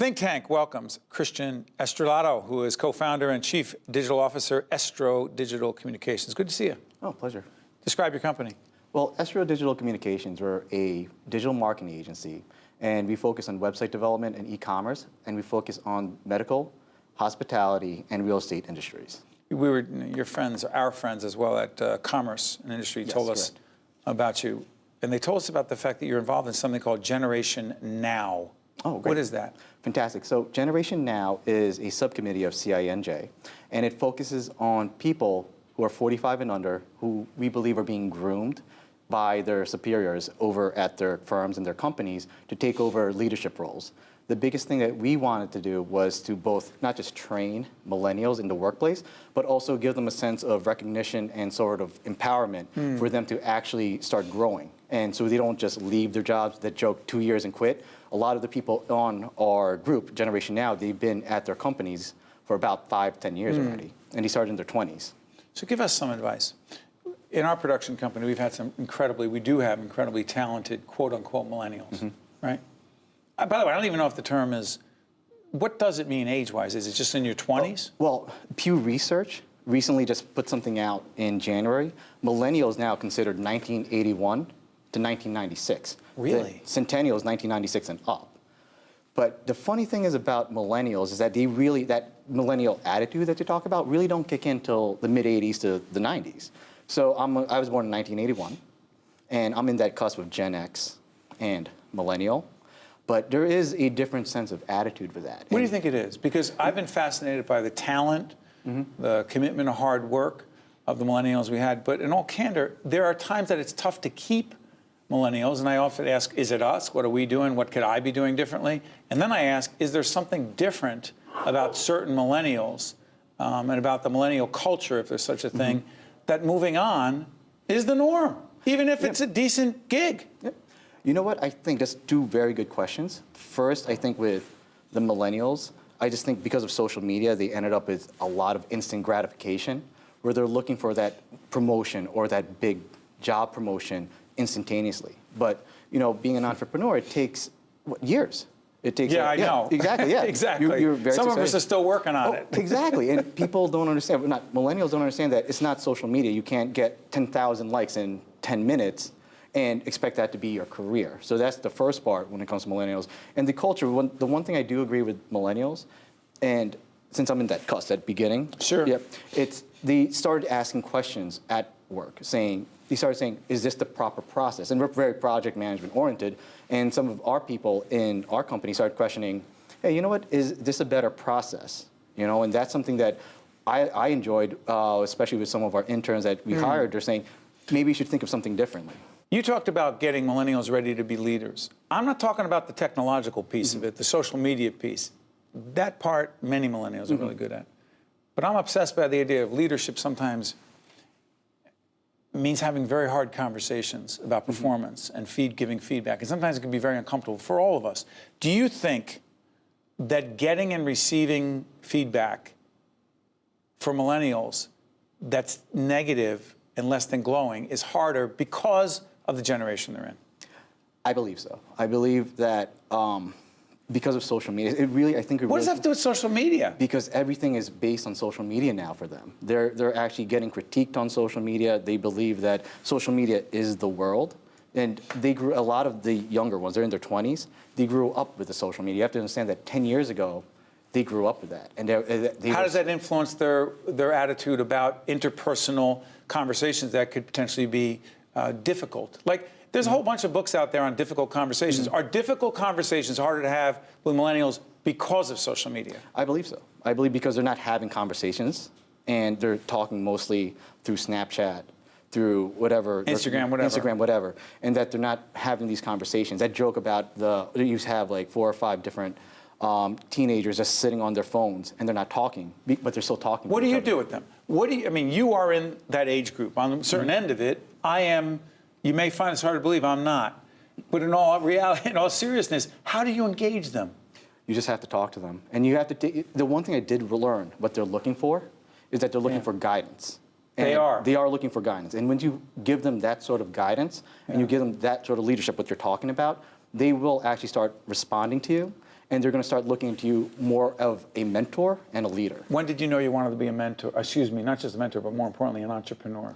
Think Tank welcomes Christian Estrellado, who is co-founder and chief digital officer, Estro Digital Communications. Good to see you. Oh, pleasure. Describe your company. Well, Estro Digital Communications, we're a digital marketing agency, and we focus on website development and e-commerce, and we focus on medical, hospitality, and real estate industries. We were your friends, our friends as well at Commerce and Industry told us about you, and they told us about the fact that you're involved in something called Generation Now. Oh, great. What is that? Fantastic. So Generation Now is a subcommittee of CINJ, and it focuses on people who are 45 and under who we believe are being groomed by their superiors over at their firms and their companies to take over leadership roles. The biggest thing that we wanted to do was to both not just train millennials in the workplace, but also give them a sense of recognition and sort of empowerment for them to actually start growing. And so they don't just leave their jobs that joke 2 years and quit. A lot of the people on our group, Generation Now, they've been at their companies for about 5-10 years already, and they started in their 20s. So give us some advice. In our production company, we do have incredibly talented, quote unquote, millennials, right? By the way, I don't even know if the term is, what does it mean age-wise? Is it just in your 20s? Well, Pew Research recently just put something out in January. Millennials now considered 1981 to 1996. Really? The Centennial is 1996 and up. But the funny thing is about millennials is that they really, that millennial attitude that you talk about really don't kick in till the mid-80s to the 90s. So I was born in 1981, and I'm in that cusp of Gen X and millennial. But there is a different sense of attitude for that. What do you think it is? Because I've been fascinated by the talent, the commitment and hard work of the millennials we had. But in all candor, there are times that it's tough to keep millennials. And I often ask, is it us? What are we doing? What could I be doing differently? And then I ask, is there something different about certain millennials and about the millennial culture, if there's such a thing, that moving on is the norm, even if it's a decent gig? You know what? I think that's two very good questions. First, I think with the millennials, I just think because of social media, they ended up with a lot of instant gratification where they're looking for that promotion or that big job promotion instantaneously. But, you know, being an entrepreneur, it takes years. It takes I know. Exactly, yeah. Exactly. You're very Some of us are still working on it. Exactly, and people don't understand, millennials don't understand that it's not social media. You can't get 10,000 likes in 10 minutes and expect that to be your career. So that's the first part when it comes to millennials. And the culture, the one thing I do agree with millennials, and since I'm in that cusp, that beginning, they started asking questions at work, they started saying, is this the proper process? And we're very project management oriented, and some of our people in our company started questioning, hey, you know what, is this a better process? You know, and that's something that I enjoyed, especially with some of our interns that we hired. They're saying, maybe you should think of something differently. You talked about getting millennials ready to be leaders. I'm not talking about the technological piece of it, the social media piece. That part, many millennials are really good at. But I'm obsessed by the idea of leadership sometimes means having very hard conversations about performance and giving feedback. And sometimes it can be very uncomfortable for all of us. Do you think that getting and receiving feedback for millennials that's negative and less than glowing is harder because of the generation they're in? I believe so. I believe that because of social media, What does that have to do with social media? Because everything is based on social media now for them. They're actually getting critiqued on social media. They believe that social media is the world. And a lot of the younger ones, they're in their 20s, they grew up with the social media. You have to understand that 10 years ago, they grew up with that. And how does that influence their attitude about interpersonal conversations that could potentially be difficult? Like, there's a whole bunch of books out there on difficult conversations. Are difficult conversations harder to have with millennials because of social media? I believe so. I believe because they're not having conversations, and they're talking mostly through Snapchat, through whatever. Instagram, whatever. And that they're not having these conversations. That joke about you have like 4 or 5 different teenagers just sitting on their phones, and they're not talking, but they're still talking. What do you do with them? I mean, you are in that age group. On a certain end of it, I am. You may find it's hard to believe I'm not. But in all reality, in all seriousness, how do you engage them? You just have to talk to them. And you have to the one thing I did learn, what they're looking for, is that they're looking for guidance. And they are. They are looking for guidance. And when you give them that sort of guidance, and you give them that sort of leadership, what you're talking about, they will actually start responding to you. and they're going to start looking to you more of a mentor and a leader. When did you know you wanted to be a mentor? Excuse me, not just a mentor, but more importantly, an entrepreneur?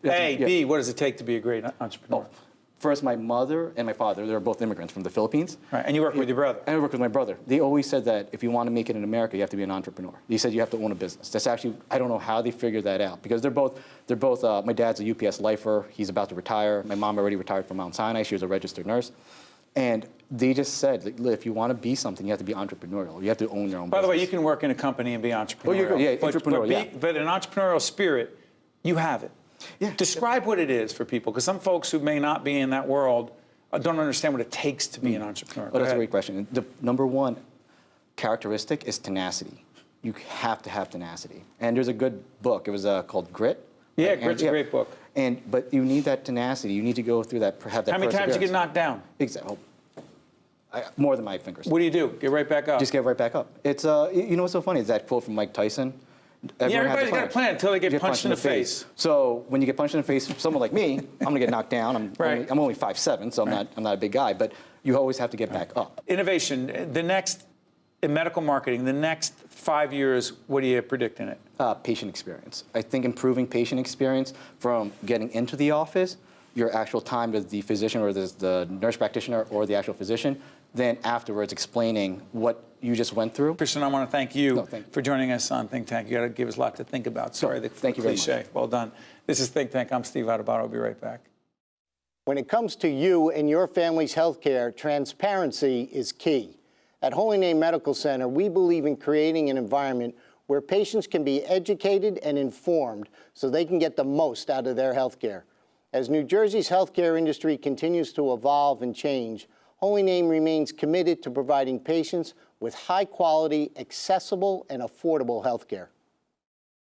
A, Yeah. B, what does it take to be a great entrepreneur? First, my mother and my father, they're both immigrants from the Philippines. Right, and you work with your brother. And I work with my brother. They always said that if you want to make it in America, you have to be an entrepreneur. They said you have to own a business. That's actually, I don't know how they figured that out, because they're both, my dad's a UPS lifer. He's about to retire. My mom already retired from Mount Sinai. She was a registered nurse. And they just said, like, if you want to be something, you have to be entrepreneurial. You have to own your own business. By the way, you can work in a company and be entrepreneurial. Oh, you're good. Yeah, entrepreneurial, But an entrepreneurial spirit, you have it. Yeah. Describe what it is for people, because some folks who may not be in that world don't understand what it takes to be an entrepreneur. Oh, that's a great question. The number one characteristic is tenacity. You have to have tenacity. And there's a good book. It was called Grit. Yeah, Grit's a great book. But you need that tenacity. You need to go through that, have that How many times you get perseverance. knocked down? Exactly. More than my fingers. What do? Get right back up? Just get right back up. It's you know what's so funny is that quote from Mike Tyson. Everybody's got a plan until they get punched in the face. So when you get punched in the face, someone like me, I'm gonna get knocked down. I'm only 5'7", so I'm not a big guy. But you always have to get back up. Innovation. The next in medical marketing, the next 5 years, what do you predict in it? Patient experience. I think improving patient experience from getting into the office, your actual time with the physician or the nurse practitioner or the actual physician, then afterwards explaining what you just went through. Christian, I want to thank you, thank you for joining us on Think Tank. You got to give us a lot to think about. Sorry, thank you very cliche. much. Well done. This is Think Tank. I'm Steve Adubato. I'll be right back. When it comes to you and your family's health care, transparency is key. At Holy Name Medical Center, we believe in creating an environment where patients can be educated and informed so they can get the most out of their health care. As New Jersey's healthcare industry continues to evolve and change, Holy Name remains committed to providing patients with high-quality, accessible, and affordable health care.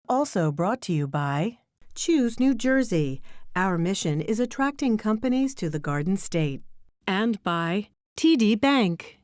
Also brought to you by Choose New Jersey. Our mission is attracting companies to the Garden State. And by TD Bank.